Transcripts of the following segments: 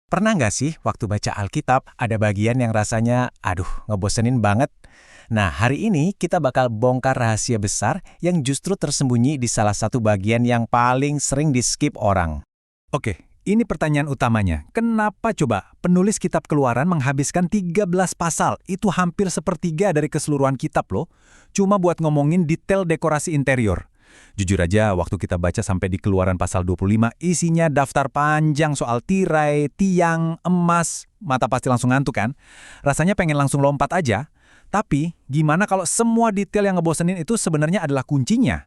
Pernah nggak sih waktu baca Alkitab ada bagian yang rasanya, aduh, ngebosenin banget? Nah, hari ini kita bakal bongkar rahasia besar yang justru tersembunyi di salah satu bagian yang paling sering di-skip orang. Oke, ini pertanyaan utamanya. Kenapa coba penulis kitab Keluaran menghabiskan 13 pasal? Itu hampir sepertiga dari keseluruhan kitab loh. Cuma buat ngomongin detail dekorasi interior. Jujur aja, waktu kita baca sampai di Keluaran pasal 25, isinya daftar panjang soal tirai, tiang, emas. Mata pasti langsung ngantuk kan? Rasanya pengen langsung lompat aja. Tapi, gimana kalau semua detail yang ngebosenin itu sebenarnya adalah kuncinya?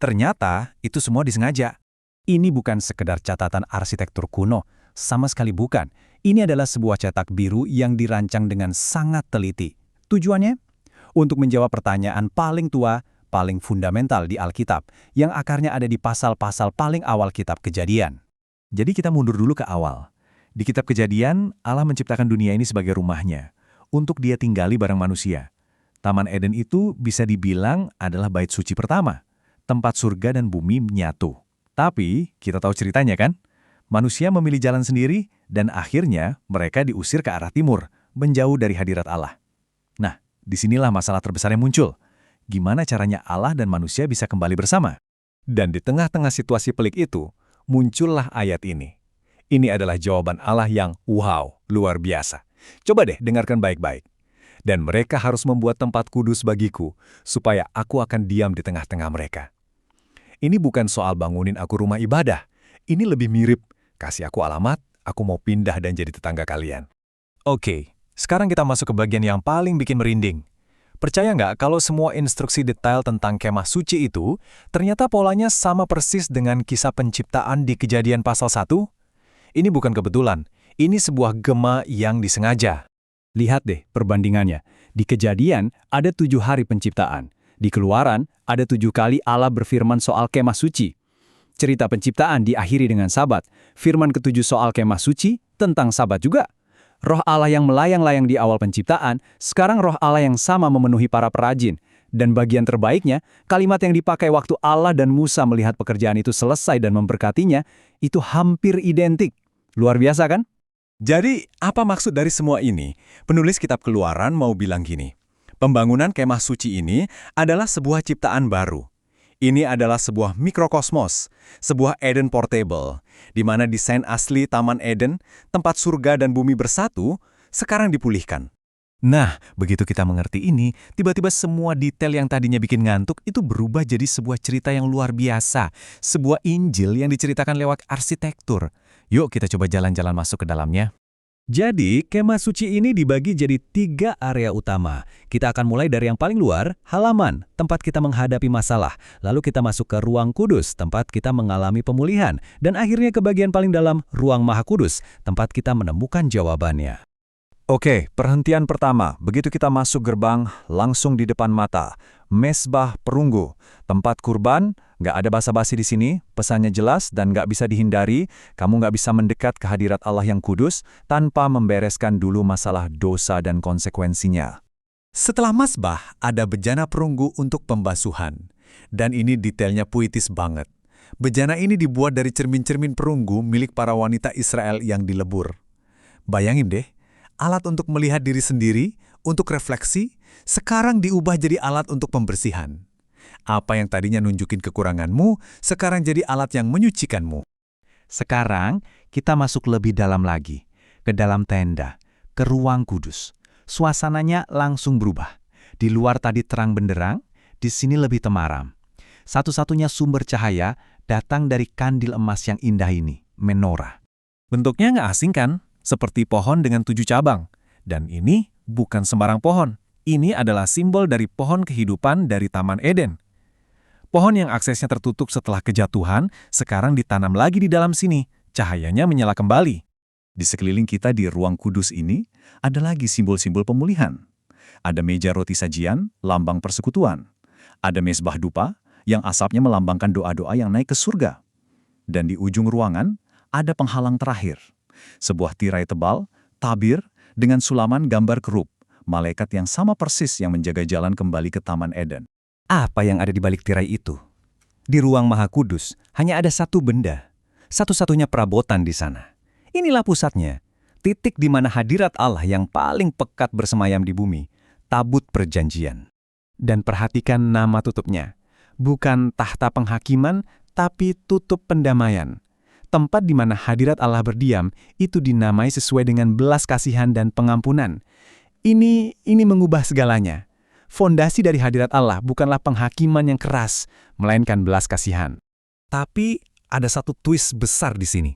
Ternyata, itu semua disengaja. Ini bukan sekedar catatan arsitektur kuno, sama sekali bukan. Ini adalah sebuah cetak biru yang dirancang dengan sangat teliti. Tujuannya? Untuk menjawab pertanyaan paling tua, paling fundamental di Alkitab, yang akarnya ada di pasal-pasal paling awal kitab Kejadian. Jadi kita mundur dulu ke awal. Di kitab Kejadian, Allah menciptakan dunia ini sebagai rumahnya, untuk dia tinggali bareng manusia. Taman Eden itu bisa dibilang adalah bait suci pertama, tempat surga dan bumi menyatu. Tapi, kita tahu ceritanya kan? Manusia memilih jalan sendiri, dan akhirnya mereka diusir ke arah timur, menjauh dari hadirat Allah. Nah, disinilah masalah terbesar yang muncul. Gimana caranya Allah dan manusia bisa kembali bersama? Dan di tengah-tengah situasi pelik itu, muncullah ayat ini. Ini adalah jawaban Allah yang wow, luar biasa. Coba deh dengarkan baik-baik. Dan mereka harus membuat tempat kudus bagiku, supaya aku akan diam di tengah-tengah mereka. Ini bukan soal bangunin aku rumah ibadah. Ini lebih mirip, kasih aku alamat, aku mau pindah dan jadi tetangga kalian. Oke, sekarang kita masuk ke bagian yang paling bikin merinding. Percaya nggak kalau semua instruksi detail tentang kemah suci itu ternyata polanya sama persis dengan kisah penciptaan di Kejadian pasal 1? Ini bukan kebetulan, ini sebuah gema yang disengaja. Lihat deh perbandingannya. Di Kejadian ada 7 hari penciptaan. Di Keluaran ada 7 kali Allah berfirman soal kemah suci. Cerita penciptaan diakhiri dengan Sabat. Firman ke-7 soal kemah suci tentang Sabat juga. Roh Allah yang melayang-layang di awal penciptaan, sekarang roh Allah yang sama memenuhi para perajin. Dan bagian terbaiknya, kalimat yang dipakai waktu Allah dan Musa melihat pekerjaan itu selesai dan memberkatinya, itu hampir identik. Luar biasa kan? Jadi, apa maksud dari semua ini? Penulis kitab Keluaran mau bilang gini, pembangunan kemah suci ini adalah sebuah ciptaan baru. Ini adalah sebuah mikrokosmos, sebuah Eden portable, di mana desain asli Taman Eden, tempat surga dan bumi bersatu, sekarang dipulihkan. Nah, begitu kita mengerti ini, tiba-tiba semua detail yang tadinya bikin ngantuk itu berubah jadi sebuah cerita yang luar biasa, sebuah Injil yang diceritakan lewat arsitektur. Yuk kita coba jalan-jalan masuk ke dalamnya. Jadi, kemah suci ini dibagi jadi 3 area utama. Kita akan mulai dari yang paling luar, halaman, tempat kita menghadapi masalah. Lalu kita masuk ke ruang kudus, tempat kita mengalami pemulihan. Dan akhirnya ke bagian paling dalam, ruang maha kudus, tempat kita menemukan jawabannya. Oke, perhentian pertama. Begitu kita masuk gerbang, langsung di depan mata. Mesbah perunggu. Tempat kurban, nggak ada basa-basi di sini. Pesannya jelas dan nggak bisa dihindari. Kamu nggak bisa mendekat ke hadirat Allah yang kudus tanpa membereskan dulu masalah dosa dan konsekuensinya. Setelah mesbah, ada bejana perunggu untuk pembasuhan. Dan ini detailnya puitis banget. Bejana ini dibuat dari cermin-cermin perunggu milik para wanita Israel yang dilebur. Bayangin deh, alat untuk melihat diri sendiri, untuk refleksi, sekarang diubah jadi alat untuk pembersihan. Apa yang tadinya nunjukin kekuranganmu, sekarang jadi alat yang menyucikanmu. Sekarang, kita masuk lebih dalam lagi, ke dalam tenda, ke ruang kudus. Suasananya langsung berubah. Di luar tadi terang benderang, di sini lebih temaram. Satu-satunya sumber cahaya datang dari kandil emas yang indah ini, menorah. Bentuknya nggak asing kan? Seperti pohon dengan 7 cabang. Dan ini bukan sembarang pohon. Ini adalah simbol dari pohon kehidupan dari Taman Eden. Pohon yang aksesnya tertutup setelah kejatuhan, sekarang ditanam lagi di dalam sini. Cahayanya menyala kembali. Di sekeliling kita di ruang kudus ini, ada lagi simbol-simbol pemulihan. Ada meja roti sajian, lambang persekutuan. Ada mesbah dupa, yang asapnya melambangkan doa-doa yang naik ke surga. Dan di ujung ruangan, ada penghalang terakhir. Sebuah tirai tebal, tabir, dengan sulaman gambar kerub, malaikat yang sama persis yang menjaga jalan kembali ke Taman Eden. Apa yang ada di balik tirai itu? Di ruang maha kudus, hanya ada satu benda. Satu-satunya perabotan di sana. Inilah pusatnya. Titik di mana hadirat Allah yang paling pekat bersemayam di bumi, tabut perjanjian. Dan perhatikan nama tutupnya. Bukan tahta penghakiman, tapi tutup pendamaian. Tempat di mana hadirat Allah berdiam, itu dinamai sesuai dengan belas kasihan dan pengampunan. Ini mengubah segalanya. Fondasi dari hadirat Allah bukanlah penghakiman yang keras, melainkan belas kasihan. Tapi ada satu twist besar di sini.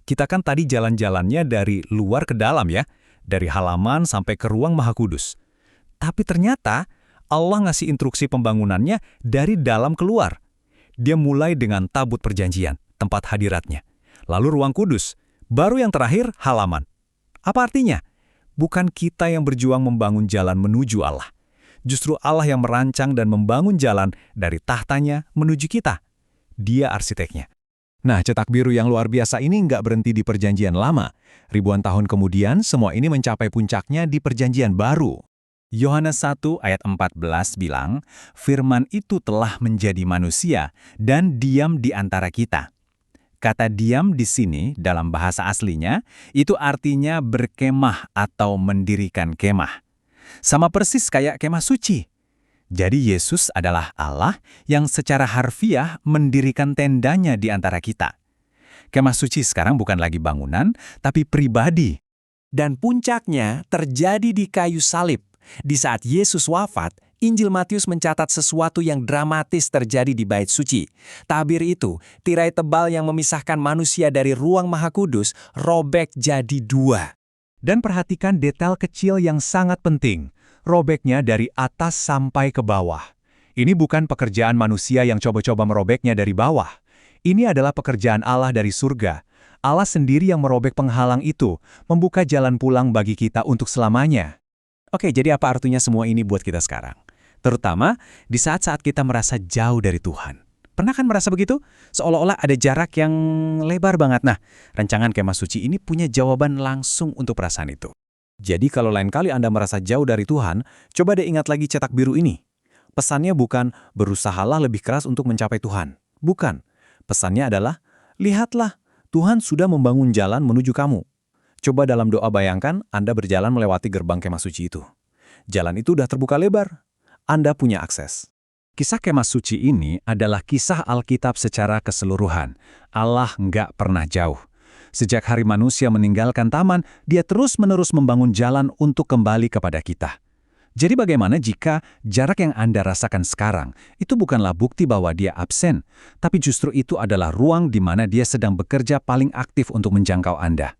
Kita kan tadi jalan-jalannya dari luar ke dalam ya, dari halaman sampai ke ruang Maha Kudus. Tapi ternyata Allah ngasih instruksi pembangunannya dari dalam keluar. Dia mulai dengan tabut perjanjian, tempat hadiratnya. Lalu ruang kudus, baru yang terakhir halaman. Apa artinya? Bukan kita yang berjuang membangun jalan menuju Allah. Justru Allah yang merancang dan membangun jalan dari tahtanya menuju kita. Dia arsiteknya. Nah, cetak biru yang luar biasa ini nggak berhenti di perjanjian lama. Ribuan tahun kemudian, semua ini mencapai puncaknya di perjanjian baru. Yohanes 1 ayat 14 bilang, firman itu telah menjadi manusia dan diam di antara kita. Kata diam di sini dalam bahasa aslinya, itu artinya berkemah atau mendirikan kemah. Sama persis kayak kemah suci. Jadi Yesus adalah Allah yang secara harfiah mendirikan tendanya di antara kita. Kemah suci sekarang bukan lagi bangunan, tapi pribadi. Dan puncaknya terjadi di kayu salib. Di saat Yesus wafat, Injil Matius mencatat sesuatu yang dramatis terjadi di Bait Suci. Tabir itu, tirai tebal yang memisahkan manusia dari ruang Maha Kudus, robek jadi dua. Dan perhatikan detail kecil yang sangat penting. Robeknya dari atas sampai ke bawah. Ini bukan pekerjaan manusia yang coba-coba merobeknya dari bawah. Ini adalah pekerjaan Allah dari surga. Allah sendiri yang merobek penghalang itu, membuka jalan pulang bagi kita untuk selamanya. Oke, jadi apa artinya semua ini buat kita sekarang? Terutama di saat-saat kita merasa jauh dari Tuhan. Pernah kan merasa begitu? Seolah-olah ada jarak yang lebar banget. Nah, rancangan kemah suci ini punya jawaban langsung untuk perasaan itu. Jadi kalau lain kali Anda merasa jauh dari Tuhan, coba deh ingat lagi cetak biru ini. Pesannya bukan berusahalah lebih keras untuk mencapai Tuhan. Bukan. Pesannya adalah, lihatlah, Tuhan sudah membangun jalan menuju kamu. Coba dalam doa bayangkan Anda berjalan melewati gerbang kemah suci itu. Jalan itu udah terbuka lebar. Anda punya akses. Kisah kemah suci ini adalah kisah Alkitab secara keseluruhan. Allah nggak pernah jauh. Sejak hari manusia meninggalkan taman, dia terus-menerus membangun jalan untuk kembali kepada kita. Jadi bagaimana jika jarak yang Anda rasakan sekarang itu bukanlah bukti bahwa dia absen, tapi justru itu adalah ruang di mana dia sedang bekerja paling aktif untuk menjangkau Anda.